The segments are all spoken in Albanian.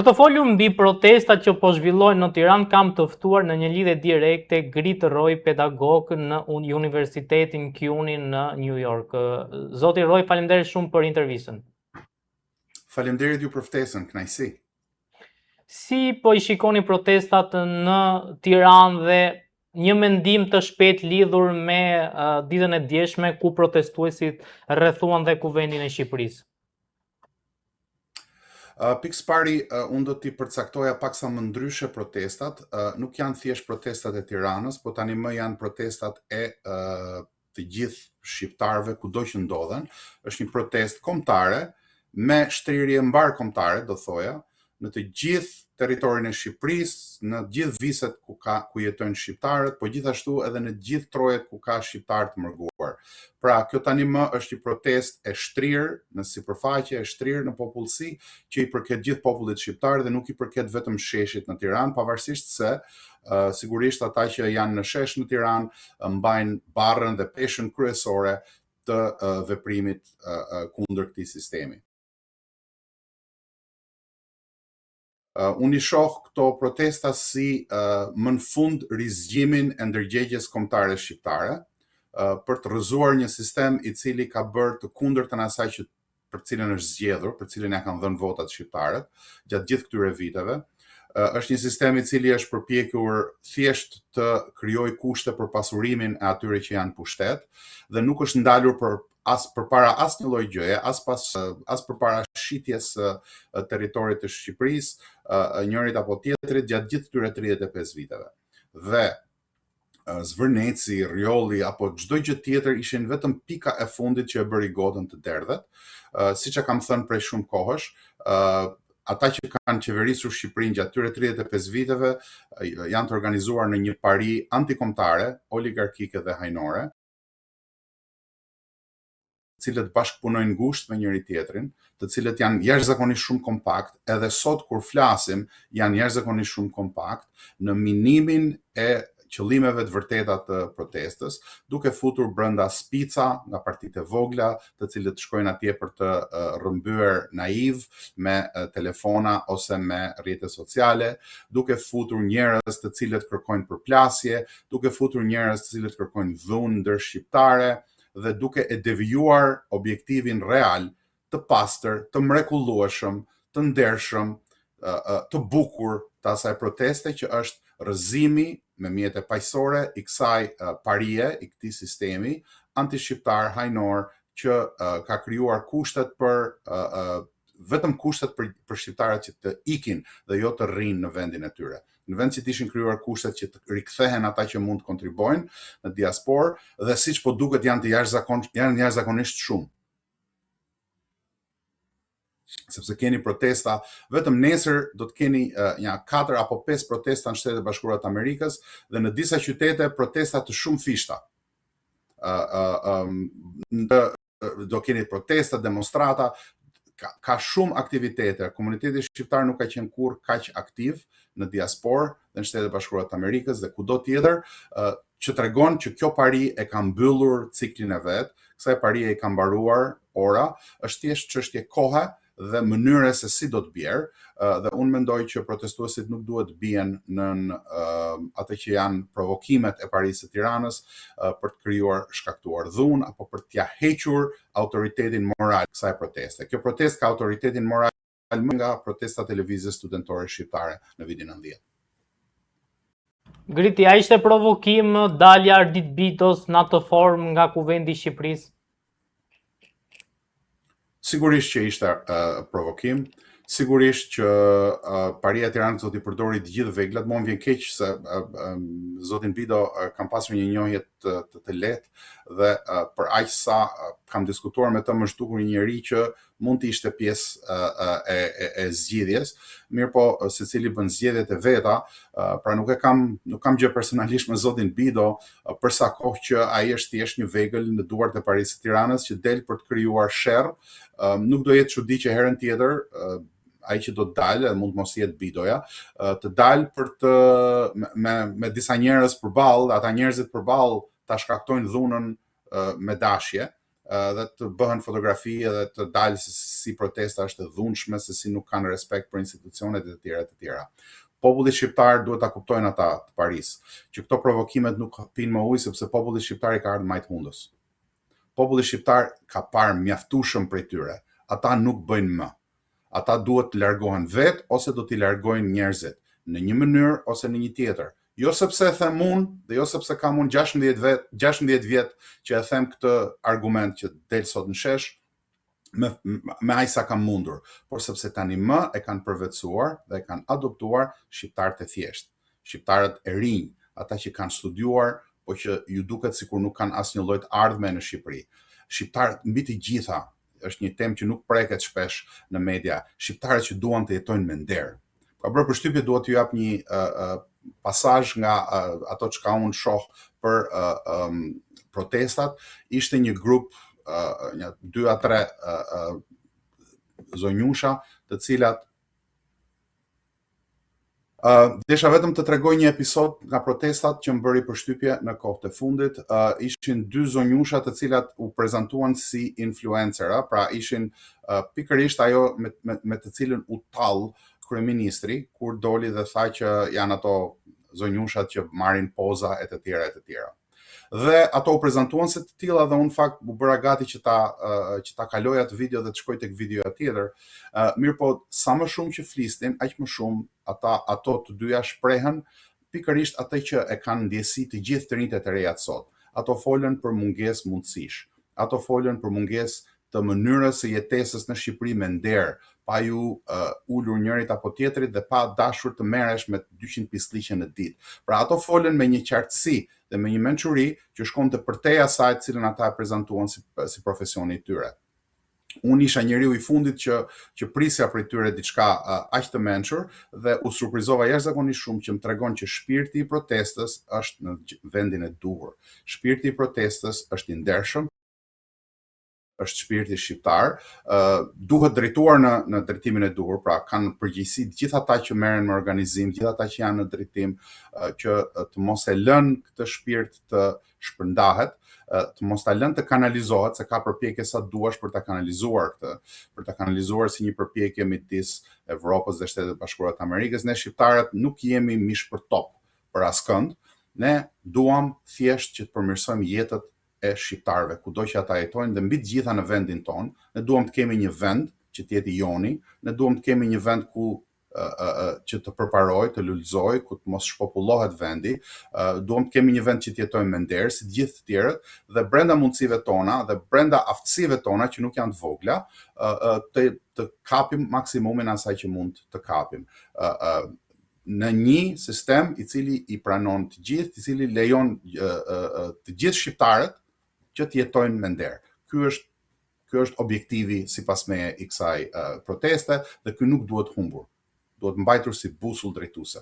Për të folur mbi protestat që po zhvillohen në Tiranë, kam të ftuar në një lidhje direkte Gritë Roy, pedagog në Universitetin CUNY në New York. Zoti Roy, faleminderit shumë për intervistën. Faleminderit ju për ftesën, kënaqësi. Si po i shikoni protestat në Tiranë dhe një mendim të shpejt lidhur me ditën e djeshme ku protestuesit rrethuan dhe kuvendin e Shqipërisë? Pikës pari, unë do t'i përcaktoja paksa më ndryshe protestat. Nuk janë thjesht protestat e Tiranës, po tani më janë protestat e të gjithë shqiptarëve kudo që ndodhen. Është një protestë kombëtare me shtrirje mbar kombëtare, do thoja, në të gjithë territorin e Shqipërisë, në gjithë viset ku jetojnë shqiptarët, po gjithashtu edhe në gjithë trojet ku ka shqiptarë të mërguar. Pra, kjo tani më është një protestë e shtrirë në sipërfaqe, e shtrirë në popullsi, që i përket gjithë popullit shqiptar dhe nuk i përket vetëm sheshit në Tiranë, pavarësisht se sigurisht ata që janë në shesh në Tiranë mbajnë barrën dhe peshën kryesore të veprimit kundër këtij sistemi. Unë i shoh këto protesta si më në fund rizgjimin e ndërgjegjes kombëtare shqiptare për të rrëzuar një sistem i cili ka bërë të kundërtën asaj që për cilën është zgjedhur, për cilën ja kanë dhënë votat shqiptarët gjatë gjithë këtyre viteve. Është një sistem i cili është përpjekur thjesht të krijojë kushte për pasurimin e atyre që janë pushtet dhe nuk është ndalur përpara asnjë lloj gjëje, as përpara shitjes territorit të Shqipërisë, njërit apo tjetrit gjatë gjithë këtyre 35 viteve. Dhe Zvërneci, Rjolli apo çdo gjë tjetër ishin vetëm pika e fundit që e bëri gotën të derdhet. Siç e kam thënë prej shumë kohësh, ata që kanë qeverisur Shqipërinë gjatë këtyre 35 viteve janë të organizuar në një pari antikombëtare, oligarkike dhe hajnore, të cilët bashkëpunojnë ngushtë me njëri tjetrin, të cilët janë jashtëzakonisht shumë kompakt, edhe sot kur flasim janë jashtëzakonisht shumë kompakt në minimin e qëllimeve të vërteta të protestës, duke futur brenda spica nga partitë e vogla, të cilët shkojnë atje për të rrëmbyer naiv me telefona ose me rrjete sociale, duke futur njerëz të cilët kërkojnë përplasje, duke futur njerëz të cilët kërkojnë dhunë ndërshqiptare, dhe duke e devijuar objektivin real të pastër, të mrekullueshëm, të ndershëm, të bukur të asaj proteste që është rrëzimi me mjete paqësore i kësaj parie, i këtij sistemi antishqiptar hajnor që ka krijuar kushtet vetëm kushtet për shqiptarët që të ikin dhe jo të rrinë në vendin e tyre. Në vend që të ishin krijuar kushtet që të rikthehen ata që mund të kontribuojnë në diasporë dhe siç po duket janë jashtëzakonisht shumë. Sepse keni protesta, vetëm nesër do të keni një 4 apo 5 protesta në Shtetet Bashkuara të Amerikës dhe në disa qytete protesta të shumë fishta. Do keni protesta, demonstrata, ka shumë aktivitete. Komuniteti shqiptar nuk ka qenë kurrë kaq aktiv në diasporë dhe në Shtetet Bashkuara të Amerikës dhe kudo tjetër, që tregon që kjo pari e ka mbyllur ciklin e vet, kësaj parie i ka mbaruar ora, është thjesht çështje kohe dhe mënyre se si do të bjerë, dhe unë mendoj që protestuesit nuk duhet të bien në atë që janë provokimet e Parisë së Tiranës për të krijuar, shkaktuar dhunë apo për t'ia hequr autoritetin moral kësaj proteste. Kjo protestë ka autoritetin moral më nga protesta e lëvizjes studentore shqiptare në vitin 90. Griti, a ishte provokim dalja Ardit Bitos në atë formë nga kuvendi i Shqipërisë? Sigurisht që ishte provokim, sigurisht që paria e Tiranës do t'i përdori të gjithë veglat. Mua më vjen keq se zotin Bido kam pasur një njohje të lehtë dhe për aq sa kam diskutuar me të më është dukur një njerëz që mund të ishte pjesë e zgjidhjes, mirë po secili bën zgjedhjet e veta, pra nuk kam gjë personalisht me zotin Bido, për sa kohë që ai është thjesht një vegël në duart e Parisë së Tiranës që del për të krijuar sherr. Nuk do jetë çudi që herën tjetër ai që do të dalë, mund të mos jetë Bidoja, të dalë për të me disa njerëz përballë, ata njerëzit përballë ta shkaktojnë dhunën me dashje, dhe të bëhen fotografi edhe të dalë si protesta është e dhunshme, se si nuk kanë respekt për institucionet e të tjera. Populli shqiptar duhet ta kuptojnë ata të Paris, që këto provokimet nuk pinë më ujë sepse populli shqiptar i ka ardhur majt hundës. Populli shqiptar ka parë mjaftueshëm prej tyre. Ata nuk bëjnë më. Ata duhet të largohen vetë ose do t'i largojnë njerëzit në një mënyrë ose në një tjetër. Jo sepse e them unë dhe jo sepse kam unë 16 vjet që e them këtë argument që del sot në shesh me aq sa kam mundur, por sepse tani më e kanë përvetësuar dhe e kanë adoptuar shqiptarët e thjeshtë, shqiptarët e rinj, ata që kanë studiuar, po që ju duket sikur nuk kanë asnjë lloj ardhme në Shqipëri. Shqiptarët mbi të gjitha, është një temë që nuk preket shpesh në media, shqiptarët që duan të jetojnë me nder. Ka bërë përshtypje duhet t'ju jap një pasazh nga ato çka unë shoh për protestat. Ishte një grup, një 2 a 3 zonjusha, të cilat desha vetëm të tregoj një episod nga protestat që më bëri përshtypje në kohët e fundit. Ishin 2 zonjusha të cilat u prezantuan si influencera, pra ishin pikërisht ajo me të cilën u tall kryeministri kur doli dhe tha që janë ato zonjushat që marrin poza e të tjera. Dhe ato u prezantuan se të tilla dhe unë fakt u bëra gati që ta kaloj atë video dhe të shkoj tek videoja tjetër. Mirë po, sa më shumë që flisnin, aq më shumë ato të dyja shprehen pikërisht atë që e kanë ndjesi të gjithë të rinjtë të reja sot. Ato folën për mungesë mundësish. Ato folën për mungesë të mënyrës së jetesës në Shqipëri me nder, pa ju ulur njërit apo tjetrit dhe pa dashur të merresh me 200 pisliqe në ditë. Pra ato folën me një qartësi dhe me një mençuri që shkonte përtej asaj të cilën ata e prezantuan si profesioni i tyre. Unë isha njeriu i fundit që prisja prej tyre diçka aq të mençur dhe u surprizova jashtëzakonisht shumë që më tregon që shpirti i protestës është në vendin e duhur. Shpirti i protestës është i ndershëm, është shpirti shqiptar, duhet drejtuar në drejtimin e duhur, pra kanë përgjegjësi të gjithë ata që merren me organizim, gjithë ata që janë në drejtim, që të mos e lënë këtë shpirt të shpërndahet, të mos ta lënë të kanalizohet, se ka përpjekje sa duash për ta kanalizuar këtë, për ta kanalizuar si një përpjekje midis Evropës dhe Shtetet Bashkuara të Amerikës. Ne shqiptarët nuk jemi mish për top për askënd, ne duam thjesht që të përmirësojmë jetët e shqiptarëve, kudo që ata jetojnë dhe mbi të gjitha në vendin tonë. Ne duam të kemi një vend që të jetë i joni, ne duam të kemi një vend ku që të përparoj, të lulëzoj, ku të mos shpopullohet vendi, duam të kemi një vend që të jetojmë me nder, si të gjithë të tjerët, dhe brenda mundësive tona dhe brenda aftësive tona që nuk janë të vogla, të kapim maksimumin asaj që mund të kapim. Në një sistem i cili i pranon të gjithë, i cili lejon të gjithë shqiptarët që të jetojnë me nder. Ky është objektivi sipas meje i kësaj proteste dhe ky nuk duhet humbur. Duhet mbajtur si busull drejtuese.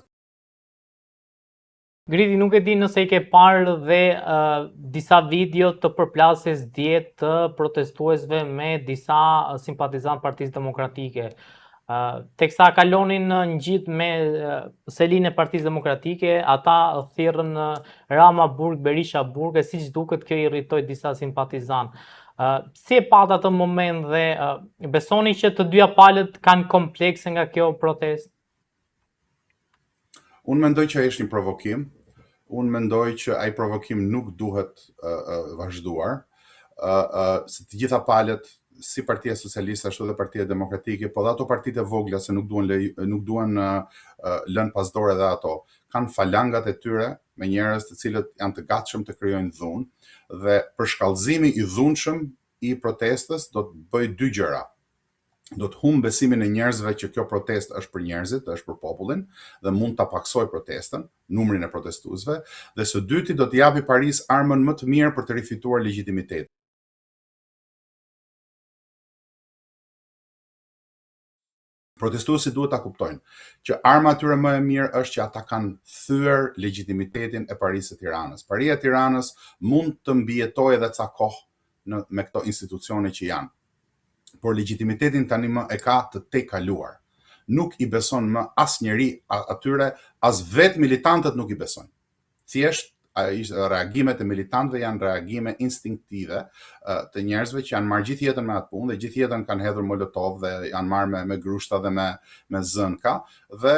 Gridi, nuk e di nëse i ke parë dhe disa video të përplasjes djetë të protestuesve me disa simpatizantë Partisë Demokratike. Teksa kalonin në ngjit me selin e Partisë Demokratike, ata thirrën Rama Burg, Berisha Burg, e siç duket kjo irritoi disa simpatizantë. Si e pat atë moment dhe besoni që të dyja palët kanë komplekse nga kjo protestë? Unë mendoj që ai është një provokim. Unë mendoj që ai provokim nuk duhet vazhduar. Se të gjitha palët, si Partia Socialiste ashtu dhe Partia Demokratike, po dhe ato partitë e vogla se nuk duan lënë pasdore dhe ato, kanë falangat e tyre me njerëz të cilët janë të gatshëm të krijojnë dhunë dhe përshkallëzimi i dhunshëm i protestës do të bëjë 2 gjëra. Do të humbë besimin e njerëzve që kjo protestë është për njerëzit, është për popullin dhe mund ta paksoj protestën, numrin e protestuesve, dhe së dyti do të japi Paris armën më të mirë për të rifituar legitimitet. Protestuesit duhet ta kuptojnë që arma e tyre më e mirë është që ata kanë thyer legitimitetin e Parisë së Tiranës. Paria e Tiranës mund të mbijetojë edhe ca kohë me këto institucione që janë, por legitimitetin tani më e ka të tejkaluar. Nuk i beson më asnjëri atyre, as vetë militantët nuk i besojnë. Thjesht reagimet e militantëve janë reagime instinktive të njerëzve që janë marrë gjithë jetën me atë punë dhe gjithë jetën kanë hedhur molotov dhe janë marrë me grushta dhe me zënka dhe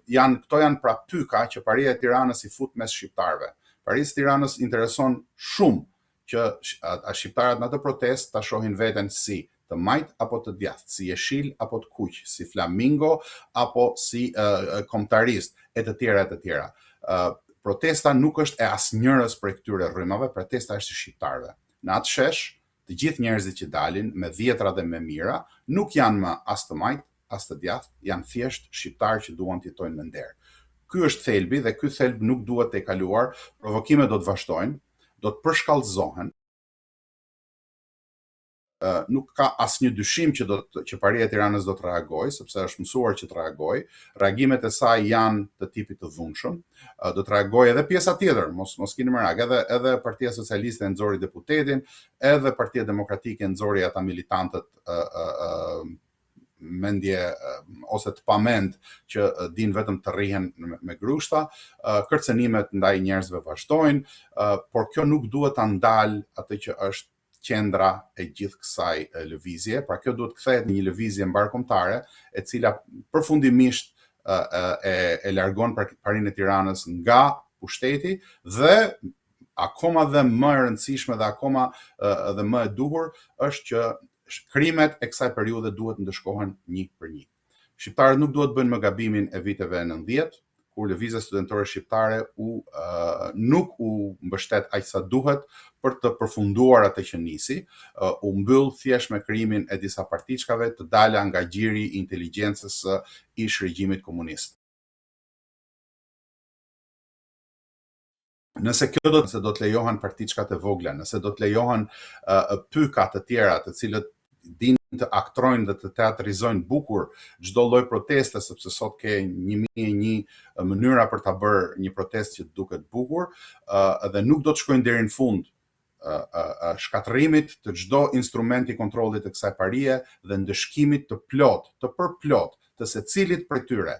këto janë pra pyka që Paria e Tiranës i fut mes shqiptarëve. Paria e Tiranës intereson shumë që shqiptarët në atë protestë ta shohin veten si të majt apo të djathtë, si jeshil apo të kuq, si flamingo apo si kombëtarist e të tjera e të tjera. Protesta nuk është e asnjërës prej këtyre rrymave, protesta është e shqiptarëve. Në atë shesh, të gjithë njerëzit që dalin me dhjetra dhe me mira nuk janë më as të majt, as të djathtë, janë thjesht shqiptarë që duan të jetojnë me nder. Ky është thelbi dhe ky thelb nuk duhet të kaluar, provokimet do të vazhdojnë, do të përshkallëzohen. Nuk ka asnjë dyshim që Paria e Tiranës do të reagojë, sepse është mësuar që të reagojë. Reagimet e saj janë të tipit të dhunshëm. Do të reagojë edhe pjesa tjetër, mos keni merak, edhe Partia Socialiste e nxori deputetin, edhe Partia Demokratike e nxori ata militantët mendje ose të pamend që din vetëm të rrihen me grushta, kërcënimet ndaj njerëzve vazhdojnë, por kjo nuk duhet ta ndalë atë që është qendra e gjithë kësaj lëvizje, pra kjo duhet kthehet në një lëvizje mbarkombëtare e cila përfundimisht e largon Parinë e Tiranës nga pushteti dhe akoma dhe më e rëndësishme dhe akoma dhe më e duhur është që krimet e kësaj periudhe duhet ndëshkohen një për një. Shqiptarët nuk duhet bëjnë më gabimin e viteve 90, kur lëvizja studentore shqiptare nuk u mbështet aq sa duhet për të përfunduar atë që nisi, u mbyll thjesht me krijimin e disa partiçkave të dala nga gjiri i inteligjencës së ish regjimit komunist. Nëse do të lejohen partiçkat e vogla, nëse do të lejohen pyka të tjera të cilët din të aktrojnë dhe të teatrizojnë bukur çdo lloj proteste, sepse sot ke 1001 mënyra për ta bërë një protestë që duket bukur, dhe nuk do të shkojnë deri në fund shkatërimit të çdo instrumenti kontrollit të kësaj parie dhe ndëshkimit të plot, të përplot të secilit prej tyre.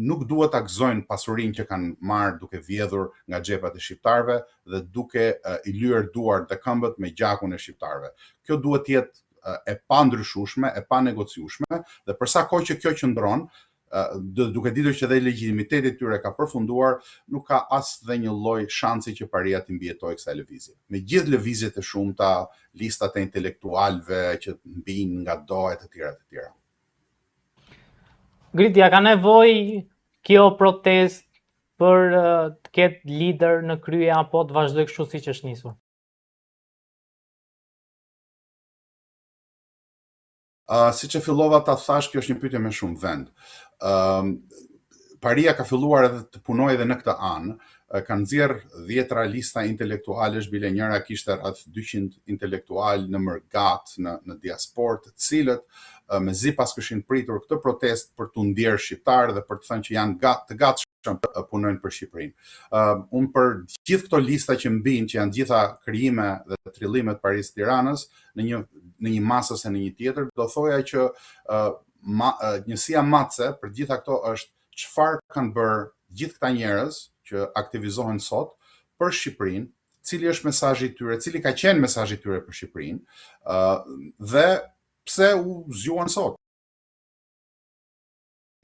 Nuk duhet ta gëzojnë pasurinë që kanë marrë duke vjedhur nga xhepat e shqiptarëve dhe duke i lyer duart dhe këmbët me gjakun e shqiptarëve. Kjo duhet të jetë e pandryshueshme, e panegociueshme dhe për sa kohë që kjo qëndron, duke ditur që dhe legitimiteti i tyre ka përfunduar, nuk ka as dhe një lloj shansi që Paria të mbijetojë kësaj lëvizje. Me gjithë lëvizjet e shumta, listat e intelektualëve që mbijnë nga do e të tjera. Gritja, ka nevojë kjo protestë për të ketë lider në krye apo të vazhdojë kështu siç është nisur? Siç e fillova ta thash, kjo është një pyetje me shumë vend. Paria ka filluar edhe të punojë edhe në këtë anë, ka nxjerr 10 lista intelektualesh, bile njëra kishte rreth 200 intelektual në mërgat në diasporë, të cilët mezi pas kishin pritur këtë protestë për t'u ndjerë shqiptarë dhe për të thënë që janë të gatshëm të punojnë për Shqipërinë. Unë për gjithë këto lista që mbijnë, që janë gjitha krijime dhe trillime të Parisë Tiranës, në një masë ose në një tjetër, do thoja që njësia matse për gjitha këto është çfarë kanë bërë gjithë këta njerëz që aktivizohen sot për Shqipërinë, cili është mesazhi i tyre, cili ka qenë mesazhi i tyre për Shqipërinë, dhe pse u zgjuan sot.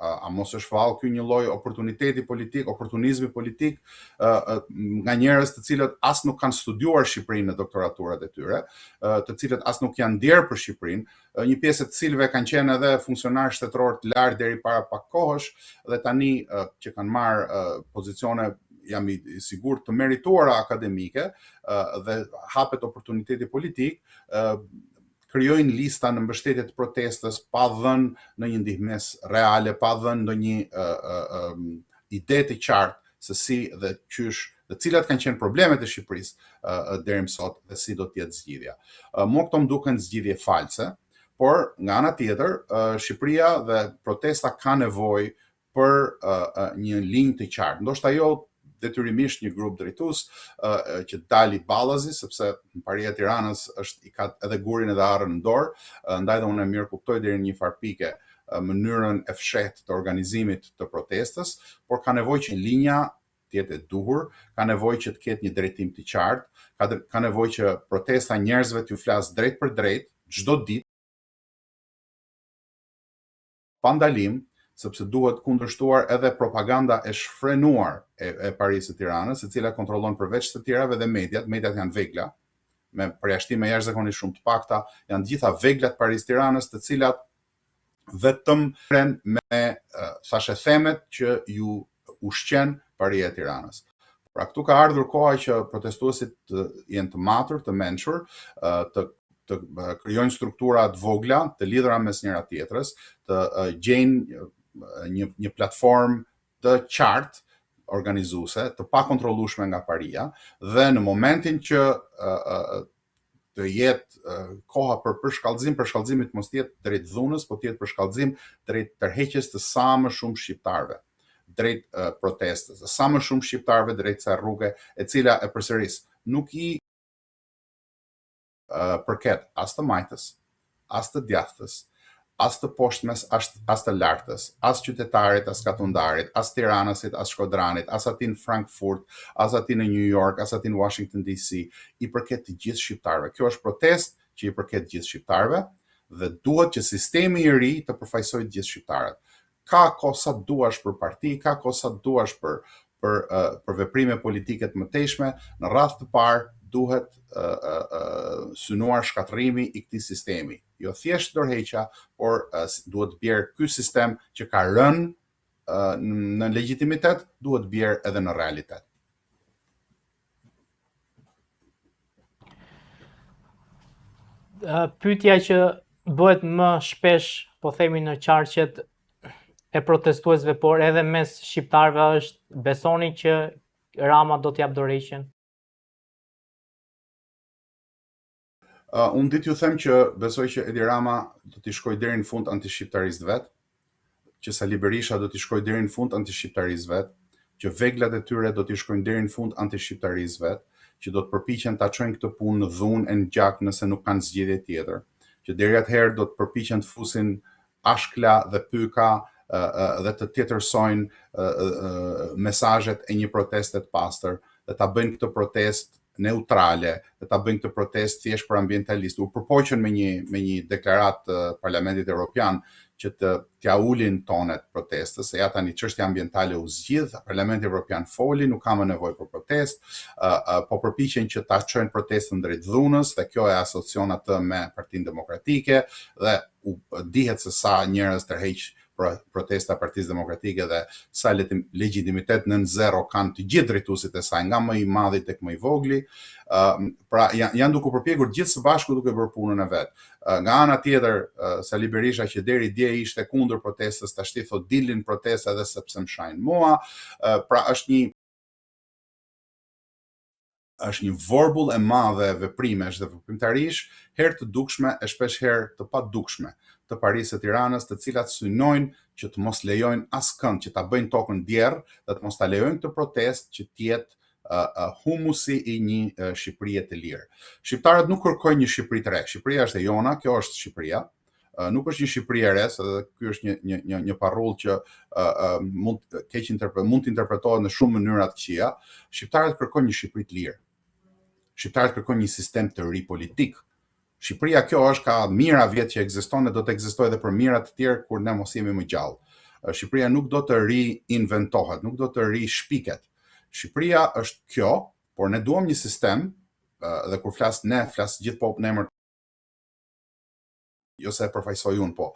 A mos është fallë ky një lloj oportuniteti politik, oportunizmi politik nga njerëz të cilët as nuk kanë studiuar Shqipërinë në doktoraturat e tyre, të cilët as nuk janë ndjer për Shqipërinë, një pjesë të cilëve kanë qenë edhe funksionarë shtetëror të lartë deri para pak kohësh dhe tani që kanë marrë pozicione, jam i sigurt, të merituara akademike dhe hapet oportuniteti politik, krijojnë lista në mbështetje të protestës pa dhënë në një ndihmës reale, pa dhënë ndonjë ide të qartë se si dhe qysh dhe cilat kanë qenë problemet e Shqipërisë deri më sot dhe si do të jetë zgjidhja. Mua këto më duken zgjidhje false, por nga ana tjetër, Shqipëria dhe protesta ka nevojë për një linjë të qartë. Ndoshta jo detyrimisht një grup drejtues që dali ballazi, sepse Paria e Tiranës i ka edhe gurin edhe arrën në dorë, ndaj dhe unë e mirë kuptoj deri në një farë pike mënyrën e fshehtë të organizimit të protestës, por ka nevojë që linja të jetë e duhur, ka nevojë që të ketë një drejtim të qartë, ka nevojë që protesta njerëzve t'ju flas drejt për drejt, çdo ditë, pa ndalim, sepse duhet kundërshtuar edhe propaganda e shfrenuar e Parisë së Tiranës, e cila kontrollon përveç të tjerave dhe mediat janë vegla, me përjashtime jashtëzakonisht shumë të pakta, janë gjitha veglat Parisë Tiranës, të cilat vetëm me thashë themet që ju ushqen Paria e Tiranës. Pra këtu ka ardhur koha që protestuesit jenë të matur, të mençur, të krijojnë struktura të vogla, të lidhura mes njëra tjetrës, të gjejnë një platformë të qartë organizuese, të pakontrollueshme nga Paria, dhe në momentin që të jetë koha për shkallëzim, për shkallëzimit mos të jetë drejt dhunës, po të jetë për shkallëzim drejt tërheqjes të sa më shumë shqiptarëve, drejt protestës, sa më shumë shqiptarëve drejt sa rrugë, e cila e përsëris nuk i përket as të majtës, as të djathtës, as të poshtmes, as të lartës, as qytetarit, as katundarit, as Tiranasit, as Shkodranit, as ati në Frankfurt, as ati në New York, as ati në Washington DC, i përket të gjithë shqiptarëve. Kjo është protest që i përket gjithë shqiptarëve dhe duhet që sistemi i ri të përfaqësojë të gjithë shqiptarët. Ka kohë sa duash për parti, ka kohë sa duash për veprime politike të mëtejshme, në radhë të parë duhet synuar shkatërrimi i këtij sistemi. Jo thjesht dorëheqja, por duhet bjerë ky sistem që ka rënë në legjitimitet, duhet bjerë edhe në realitet. Pyetja që bëhet më shpesh, po themi në qarqet e protestuesve, por edhe mes shqiptarëve është, besoni që Rama do t'jap dorëheqjen? Unë ditë ju them që besoj që Edi Rama do t'i shkoj deri në fund antishqiptarisë vet, që Sali Berisha do t'i shkoj deri në fund antishqiptarisë vet, që veglat e tyre do t'i shkojnë deri në fund antishqiptarisë vet, që do të përpiqen ta çojnë këtë punë në dhunë e në gjak nëse nuk kanë zgjedhje tjetër, që deri atëherë do të përpiqen të fusin ashkla dhe pyka dhe të tjetërsojnë mesazhet e një proteste të pastër, dhe ta bëjnë këtë protestë neutrale, dhe ta bëjnë këtë protestë thjesht për ambientalistë. U përpoqën me një deklaratë të Parlamentit Evropian që t'ja ulin tonet protestës, se ja tani çështja ambientale u zgjidh, Parlamenti Evropian foli, nuk ka më nevojë për protestë, po përpiqen që ta çojnë protestën drejt dhunës, dhe kjo e asocion atë me Partinë Demokratike, dhe dihet se sa njerëz tërheq protesta Partisë Demokratike dhe sa legjitimitet nën zero kanë të gjithë drejtuesit e saj, nga më i madhi tek më i vogli. Pra janë duke përpjekur gjithë së bashku duke bërë punën e vet. Nga ana tjetër, Sali Berisha që deri dje ishte kundër protestës, tashti thot dilin protesta edhe sepse më shajnë mua. Pra është një vorbull e madhe veprimesh dhe veprimtarish, herë të dukshme e shpesh herë të padukshme të Parisë së Tiranës, të cilat synojnë që të mos lejojnë askënd që ta bëjnë tokën djerr, dhe të mos ta lejojnë këtë protestë që të jetë humusi i një Shqipërie të lirë. Shqiptarët nuk kërkojnë një Shqipëri të re. Shqipëria është e jona, kjo është Shqipëria. Nuk është një Shqipëri e re, edhe ky është një parrull që mund të interpretohet në shumë mënyra të këqija. Shqiptarët kërkojnë një Shqipëri të lirë. Shqiptarët kërkojnë një sistem të ri politik. Shqipëria kjo është ka mijëra vjet që ekziston dhe do të ekzistojë edhe për mijëra të tjerë kur ne mos jemi më gjallë. Shqipëria nuk do të ri-inventohet, nuk do të ri-shpiket. Shqipëria është kjo, por ne duam një sistem, dhe kur flas gjithë popull në emër, jo se e përfaqësoj unë, po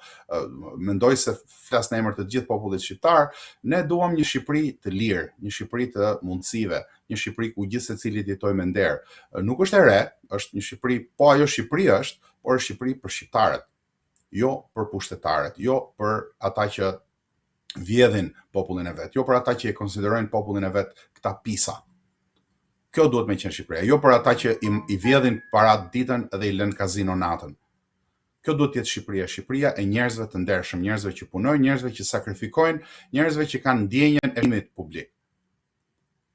mendoj se flas në emër të gjithë popullit shqiptar, ne duam një Shqipëri të lirë, një Shqipëri të mundësive, një Shqipëri ku gjithë secili të jetojë me nder. Nuk është e re, është një Shqipëri, po ajo Shqipëri është, por është Shqipëri për shqiptarët, jo për pushtetarët, jo për ata që vjedhin popullin e vet, jo për ata që e konsiderojnë popullin e vet këta pisa. Kjo duhet me qenë Shqipëria, jo për ata që i vjedhin parat ditën dhe i lënë kazino natën. Kjo duhet të jetë Shqipëria, Shqipëria e njerëzve të ndershëm, njerëzve që punojnë, njerëzve që sakrifikojnë, njerëzve që kanë ndjenjën e imit publik.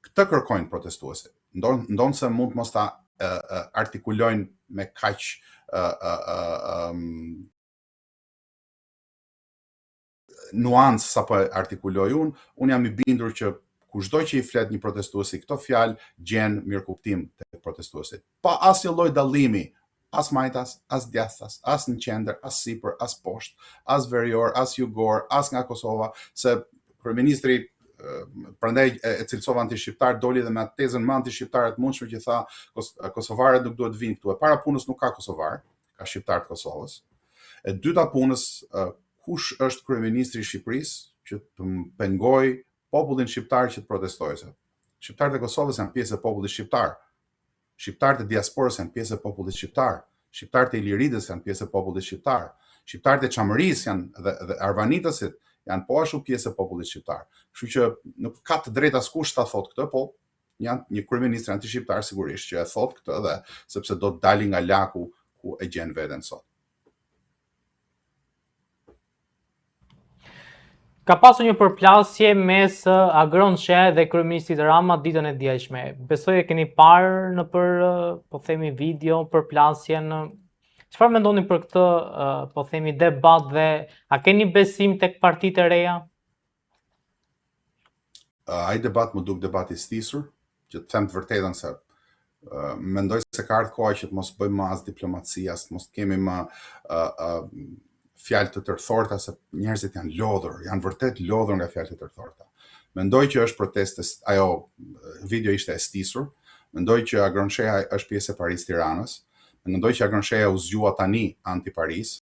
Këtë kërkojnë protestuesit. Ndonse mund mos ta artikulojnë me kaq nuancë sa po artikuloj unë jam i bindur që kushdo që i flet një protestuesi këto fjalë gjen mirëkuptim tek protestuesit. Pa asnjë lloj dallimi, as majtas, as djathtas, as në qendër, as sipër, as poshtë, as verior, as jugor, as nga Kosova, se kryeministri prandaj e cilësova anti-shqiptar, doli dhe me atë tezën më anti-shqiptare të mundshme që tha kosovarët nuk duhet vinë këtu. E para punës nuk ka kosovar, ka shqiptar të Kosovës. E dyta punës, kush është kryeministri i Shqipërisë që të pengoj popullin shqiptar që të protestojë. Shqiptarët e Kosovës janë pjesë e popullit shqiptar. Shqiptarët e diasporës janë pjesë e popullit shqiptar. Shqiptarët e Iliridës janë pjesë e popullit shqiptar. Shqiptarët e Çamërisë janë dhe Arvanitësit janë po ashtu pjesë e popullit shqiptar. Kështu që nuk ka të drejtë askush ta thotë këtë, po një kryeminist anti-shqiptar sigurisht që e thotë këtë dhe sepse do të dali nga laku ku e gjen veten sot. Ka pasur një përplasje mes Agron Sheh dhe kryeministit Rama ditën e djeshme. Besoj e keni parë në po themi video përplasjen. Çfarë mendoni për këtë po themi debat dhe a keni besim tek partitë e reja? Ai debat më duk debat i stisur, që të them të vërtetën se mendoj se ka ardhur koha që të mos bëjmë më as diplomaci, as mos kemi më fjalë të tërthorta, se njerëzit janë lodhur, janë vërtet lodhur nga fjalët e tërthorta. Mendoj që është protestë, ajo video ishte e stisur. Mendoj që Agron Sheha është pjesë e Paris Tiranës. Mendoj që Agron Sheha u zgjua tani anti-Paris,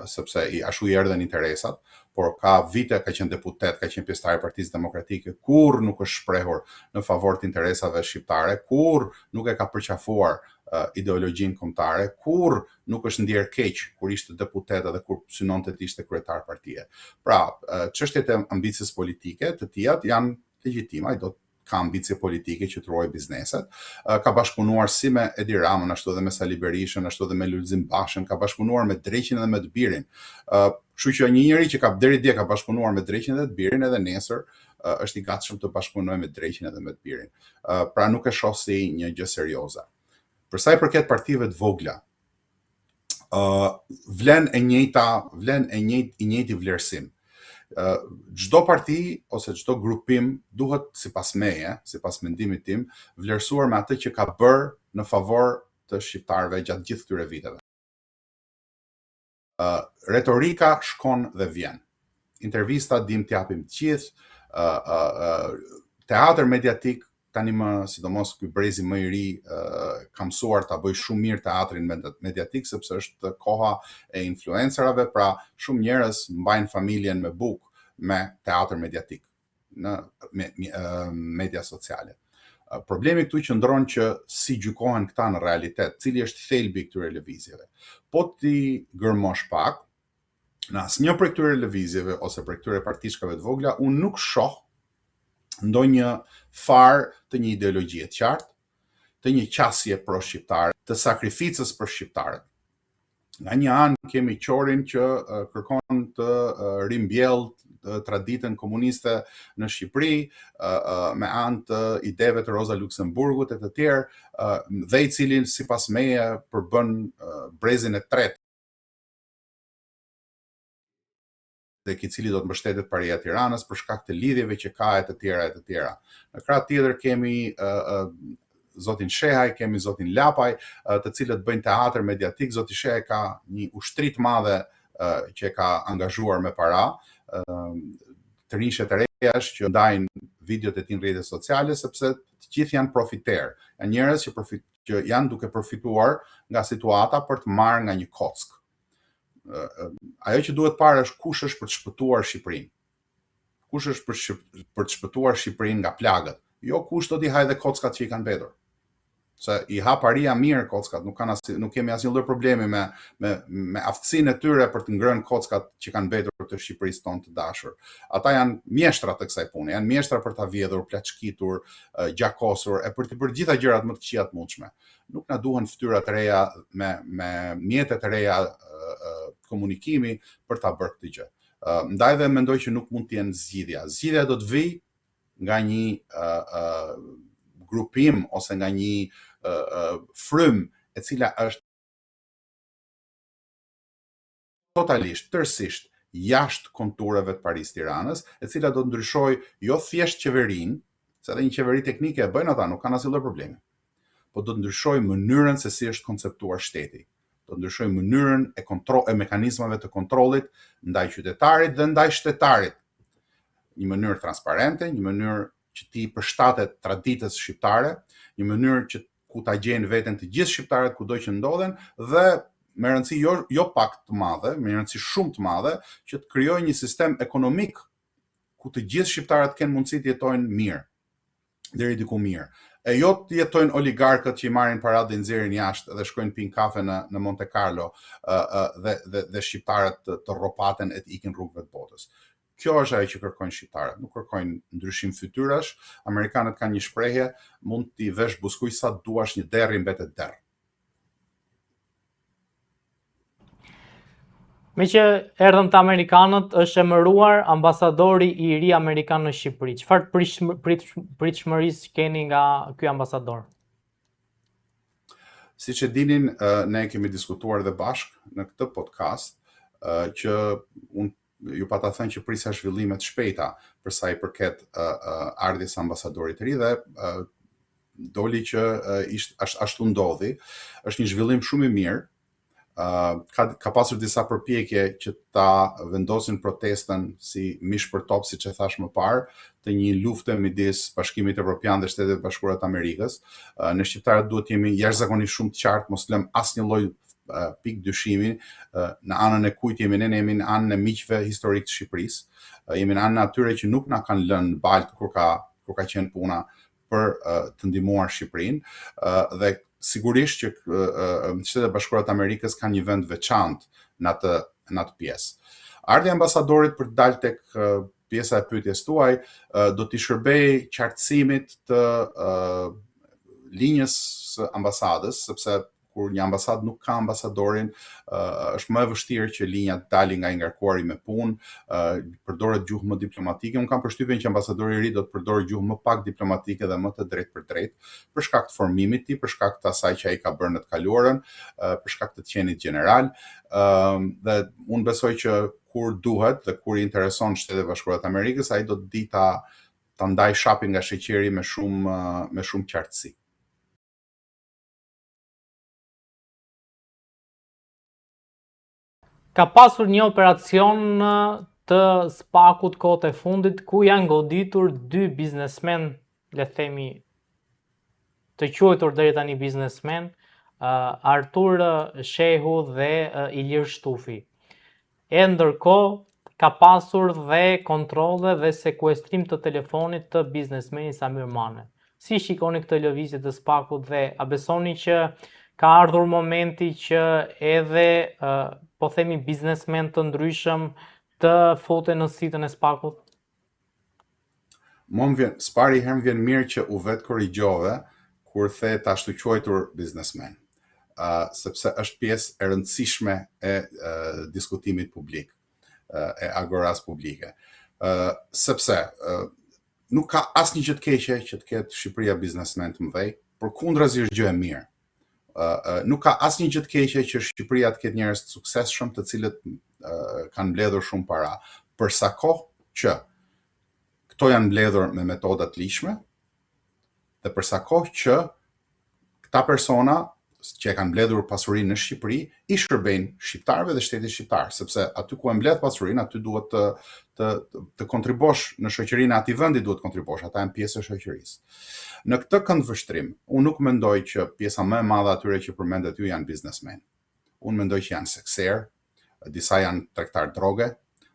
sepse ashtu i erdhen interesat, por ka vite ka qenë deputet, ka qenë pjesëtar e Partisë Demokratike, kur nuk është shprehur në favor të interesave shqiptare, kur nuk e ka përqafuar ideologjinë kombëtare, kur nuk është ndier keq kur ishte deputet dhe kur synonte të ishte kryetar partie. Pra, çështjet e ambicës politike të tijat janë legjitima, ai do ka ambicie politike që të ruajë bizneset, ka bashkëpunuar si me Edi Ramën, ashtu edhe me Sali Berishën, ashtu edhe me Lulzim Bashën, ka bashkëpunuar me Dreqin dhe me Dbirin. Kështu që një njeri që deri dje ka bashkëpunuar me Dreqin dhe Dbirin, edhe nesër është i gatshëm të bashkëpunojë me Dreqin edhe me Dbirin. Pra nuk e shoh si një gjë serioze. Për sa i përket partive të vogla, vlen i njëjti vlerësim. Çdo parti ose çdo grupim duhet sipas meje, sipas mendimit tim, vlerësuar me atë që ka bërë në favor të shqiptarëve gjatë gjithë këtyre viteve. Retorika shkon dhe vjen. Intervista dim t'japim të gjithë, teatër mediatik tani më, sidomos ky brezi më i ri, ka mësuar ta bëj shumë mirë teatrin mediatik, sepse është koha e influencerave, pra shumë njerëz mbajnë familjen me bukë me teatr mediatik në media sociale. Problemi këtu qëndron që si gjykohen këta në realitet, cili është thelbi i këtyre lëvizjeve. Po ti gërmosh pak, në asnjë prej këtyre lëvizjeve ose prej këtyre partishkave të vogla, unë nuk shoh ndonjë farë të një ideologjie të qartë, të një qasje pro-shqiptare, të sakrificës për shqiptarët. Nga një anë kemi Qorin që kërkon të rimbjell traditën komuniste në Shqipëri, me anë të ideve të Rosa Luxemburgut e të tjerë, dhe i cili sipas meje përbën brezin e tretë dhe i cili do të mbështetet paria Tiranës për shkak të lidhjeve që ka e të tjera. Në krah tjetër kemi zotin Shehaj, kemi zotin Lapaj, të cilët bëjnë teatr mediatik. Zoti Shehaj ka një ushtri të madhe që ka angazhuar me para, të rinjshet e reja që ndajnë videot e tij në rrjetet sociale, sepse të gjithë janë profiter. Janë njerëz që janë duke përfituar nga situata për të marrë nga një kock. Ajo që duhet parë është kush është për të shpëtuar Shqipërinë. Kush është për të shpëtuar Shqipërinë nga plagët. Jo kush do t'i hajë dhe kockat që i kanë mbetur. Se i ha paria mirë kockat, nuk kemi asnjë lloj problemi me aftësinë e tyre për të ngrënë kockat që kanë mbetur të Shqipërisë tonë të dashur. Ata janë mjeshtra të kësaj pune, janë mjeshtra për ta vjedhur, plaçkitur, gjakosur, e për të bërë gjitha gjërat më të këqija të mundshme. Nuk na duhen fytyra të reja me mjete të reja komunikimi për ta bërë këtë gjë. Ndaj dhe mendoj që nuk mund të jenë zgjidhja. Zgjidhja do të vijë nga një grupim ose nga një frym e cila është totalisht, tërësisht jashtë kontureve të Paris-Tiranës, e cila do të ndryshojë jo thjesht qeverinë, se edhe një qeveri teknike e bëjnë ata, nuk kanë asnjë lloj problemi, po do të ndryshojë mënyrën se si është konceptuar shteti. Do të ndryshojë mënyrën e mekanizmave të kontrollit ndaj qytetarit dhe ndaj shtetarit. Një mënyrë transparente, një mënyrë që ti përshtatet traditës shqiptare, një mënyrë ku ta gjejnë veten të gjithë shqiptarët kudo që ndodhen dhe me rëndësi jo pak të madhe, me rëndësi shumë të madhe, që të krijojë një sistem ekonomik ku të gjithë shqiptarët kanë mundësi të jetojnë mirë, deri diku mirë. E jo të jetojnë oligarkët që i marrin paratë dhe nxjerrin jashtë dhe shkojnë pinë kafe në Monte Carlo dhe shqiptarët të rropaten e të ikin rrugëve të botës. Kjo është ajo që kërkojnë shqiptarët, nuk kërkojnë ndryshim fytyrash. Amerikanët kanë një shprehje, mund t'i vesh buskuj sa duash, një derë i mbetet derë. Me që erdhën të Amerikanët, është emëruar ambasadori i ri Amerikan në Shqipëri. Çfarë pritshmërisë keni nga ky ambasador? Siç e dinin, ne kemi diskutuar dhe bashkë në këtë podcast, që ju pata thënë që prisa zhvillime të shpejta për sa i përket ardhjes ambasadorit të ri dhe doli që ashtu ndodhi. Është një zhvillim shumë i mirë. Ka pasur disa përpjekje që ta vendosin protestën si mish për top, siç e thash më parë, të një lufte midis Bashkimit Evropian dhe Shtetet e Bashkuara të Amerikës. Ne shqiptarët duhet jemi jashtëzakonisht shumë të qartë, mos lëm asnjë lloj pikë dyshimi në anën e kujt jemi ne jemi në anën e miqve historik të Shqipërisë. Jemi në anën e atyre që nuk na kanë lënë balt kur ka qenë puna për të ndihmuar Shqipërinë dhe sigurisht që Shtetet e Bashkuara të Amerikës kanë një vend veçantë në atë pjesë. Ardhja e ambasadorit për të dalë tek pjesa e pyetjes tuaj do t'i shërbej qartësimit të linjës së ambasadës, sepse kur një ambasadë nuk ka ambasadorin, është më e vështirë që linja të dali nga i ngarkuari me punë, përdoret gjuhë më diplomatike. Unë kam përshtypjen që ambasadori i ri do të përdorë gjuhë më pak diplomatike dhe më të drejtë për drejtë, për shkak të formimit të tij, për shkak të asaj që ai ka bërë në të kaluarën, për shkak të qenit general, dhe unë besoj që kur duhet dhe kur i intereson Shtetet e Bashkuara të Amerikës, ai do të di ta ndaj shapin nga sheqeri me shumë qartësi. Ka pasur një operacion të SPAK-ut kohët e fundit ku janë goditur dy biznesmen, le të themi të quajtur deri tani biznesmen, Artur Shehu dhe Ilir Shtufi. E ndërkohë ka pasur dhe kontrolle dhe sekuestrim të telefonit të biznesmenit Samir Mane. Si shikoni këtë lëvizje të SPAK-ut dhe a besoni që ka ardhur momenti që edhe po themi biznesmen të ndryshëm të foten në sitën e SPAK-ut? Spari herë më vjen mirë që u vetë korrigjove kur the ta ashtu quajtur biznesmen, sepse është pjesë e rëndësishme e diskutimit publik, e agoras publike. Sepse nuk ka asnjë gjë të keqe që të ketë Shqipëria biznesmen të mëdhej, përkundrazi është gjë e mirë. Nuk ka asnjë gjë të keqe që Shqipëria të ketë njerëz të suksesshëm të cilët kanë mbledhur shumë para, përsa kohë që këto janë mbledhur me metoda të ligjshme dhe përsa kohë që këta persona që e kanë mbledhur pasurinë në Shqipëri i shërbejnë shqiptarëve dhe shtetit shqiptar, sepse aty ku e mbledh pasurinë, aty duhet të kontribosh në shoqërinë e atij vendi, duhet kontribosh, ata janë pjesë e shoqërisë. Në këtë këndvështrim, unë nuk mendoj që pjesa më e madhe atyre që përmendet ju janë biznesmen. Unë mendoj që janë sekser, disa janë tregtar droge,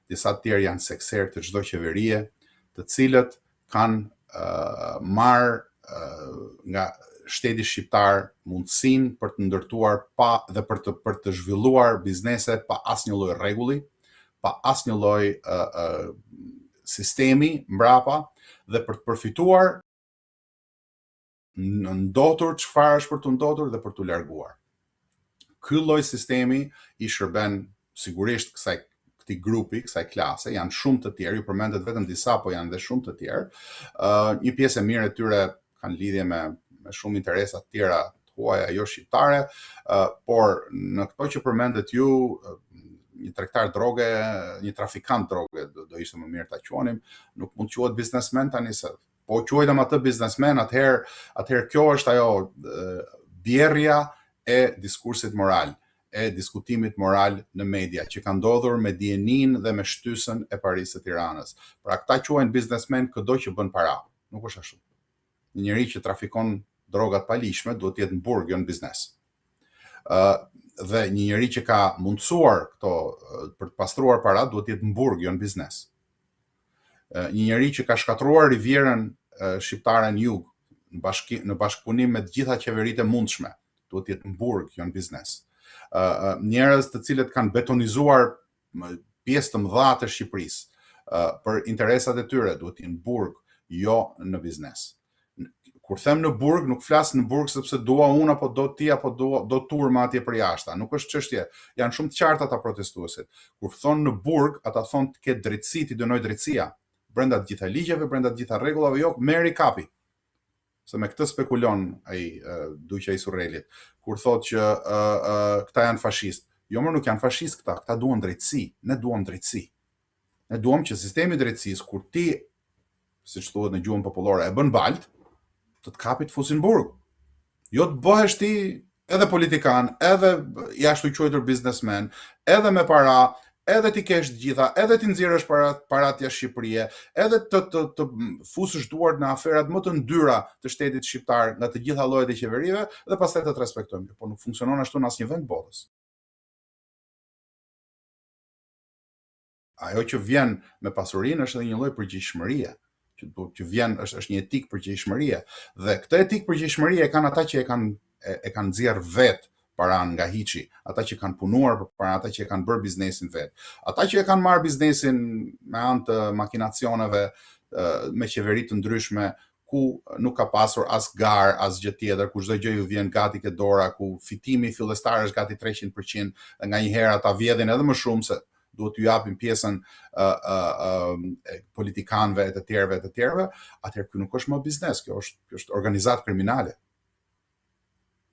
disa të tjerë janë sekser të çdo qeverie, të cilët kanë marrë nga shteti shqiptar mundësinë për të ndërtuar dhe për të zhvilluar biznese pa asnjë lloj rregulli, pa asnjë lloj sistemi mbrapa dhe për të përfituar në ndotur çfarë është për të ndotur dhe për të larguar. Ky lloj sistemi i shërben sigurisht këtij grupi, kësaj klase, janë shumë të tjerë, ju përmendet vetëm disa, po janë dhe shumë të tjerë. Një pjesë e mirë e tyre kanë lidhje me shumë interesa të tjera të huaja jo shqiptare, por në këto që përmendet ju, një tregtar droge, një trafikant droge, do ishte më mirë ta quanim, nuk mund quhet biznesmen tani se po quajmë atë biznesmen, atëherë kjo është ajo bjerrja e diskursit moral, e diskutimit moral në media, që ka ndodhur me dijenin dhe me shtysën e Parisë së Tiranës. Pra këta quajnë biznesmen këdo që bën para. Nuk është ashtu. Një njeri që trafikon drogat palishme duhet të jetë në burg, jo në biznes. Dhe një njeri që ka mundësuar këto për të pastruar para duhet të jetë në burg, jo në biznes. Një njeri që ka shkatruar rivjerën shqiptare në jug në bashkëpunim me të gjitha qeveritë e mundshme, duhet të jetë në burg, jo në biznes. Njerëz të cilët kanë betonizuar pjesë të mëdha të Shqipërisë për interesat e tyre duhet të jenë në burg, jo në biznes. Kur them në burg, nuk flas në burg sepse dua unë apo do ti apo do turma atje për jashta. Nuk është çështje. Janë shumë të qartë ata protestuesit. Kur thonë në burg, ata thonë të ketë drejtësi, të dënoj drejtësia. Brenda të gjitha ligjeve, brenda të gjitha rregullave, jo merri kapi. Se me këtë spekulon ai Duqja i Surrelit. Kur thotë që këta janë fashist. Jo, më nuk janë fashist këta duan drejtësi. Ne duam drejtësi. Ne duam që sistemi i drejtësisë kur ti, siç thuhet në gjuhën popullore, e bën balt, të kapit fusin burg. Jo të bëhesh ti edhe politikan, edhe jashtu quajtur biznesmen, edhe me para, edhe ti kesh të gjitha, edhe ti nxjerrësh parat jashtë Shqipërie, edhe të fusësh duart në aferat më të ndyra të shtetit shqiptar nga të gjitha llojet e qeverive dhe pastaj të respektojmë. Por nuk funksionon ashtu në asnjë vend botës. Ajo që vjen me pasurinë është edhe një lloj përgjegjëshmërie. Që vjen është një etikë përgjegjëshmërie dhe këtë etikë përgjegjëshmërie e kanë ata që e kanë nxjerr vet paran nga hiçi, ata që kanë punuar për para, ata që e kanë bërë biznesin vet, ata që e kanë marrë biznesin me anë të makinacioneve me qeveri të ndryshme ku nuk ka pasur as gar, as gjë tjetër, ku çdo gjë ju vjen gati ke dora, ku fitimi fillestar është gati 300%, dhe nganjëherë ata vjedhin edhe më shumë se duhet t'ju japin pjesën politikanëve e të tjerëve, atëherë ky nuk është më biznes, kjo është organizatë kriminale.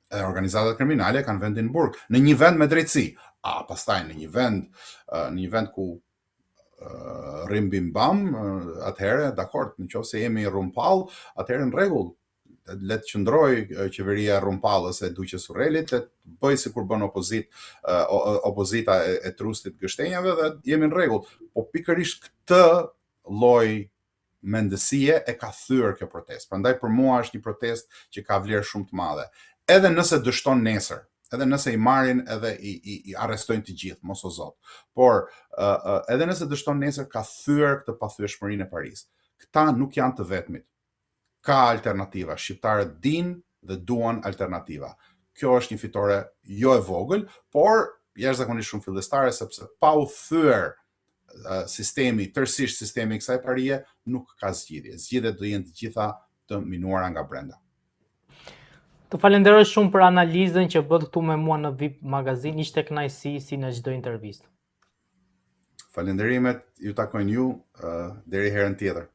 Edhe organizatat kriminale kanë vendin në burg, në një vend me drejtësi. Pastaj në një vend ku rrim bim bam, atëherë dakord, nëse jemi rrumpall, atëherë në rregull. Le të qëndroj qeveria e Rrumpallës e Duqes Surrelit, le të bëj sikur bën opozita e trustit gështenjave dhe jemi në rregull. Po pikërisht këtë lloj mendësie e ka thyer kjo protestë. Prandaj për mua është një protestë që ka vlerë shumë të madhe. Edhe nëse dështon nesër, edhe nëse i marrin edhe i arrestojnë të gjithë, mos o zot. Por edhe nëse dështon nesër, ka thyer këtë pathyeshmërinë e Parisë. Këta nuk janë të vetmit. Ka alternativa, shqiptarët dinë dhe duan alternativa. Kjo është një fitore jo e vogël, por jashtëzakonisht shumë fillestare, sepse pa u thyer tërësisht sistemi i kësaj parie nuk ka zgjidhje. Zgjidhjet do jenë të gjitha të minuara nga brenda. Të falenderoj shumë për analizën që bët këtu me mua në VIP Magazin, ishte kënaqësi si në çdo intervistë. Falenderimet ju takojnë ju, deri herën tjetër.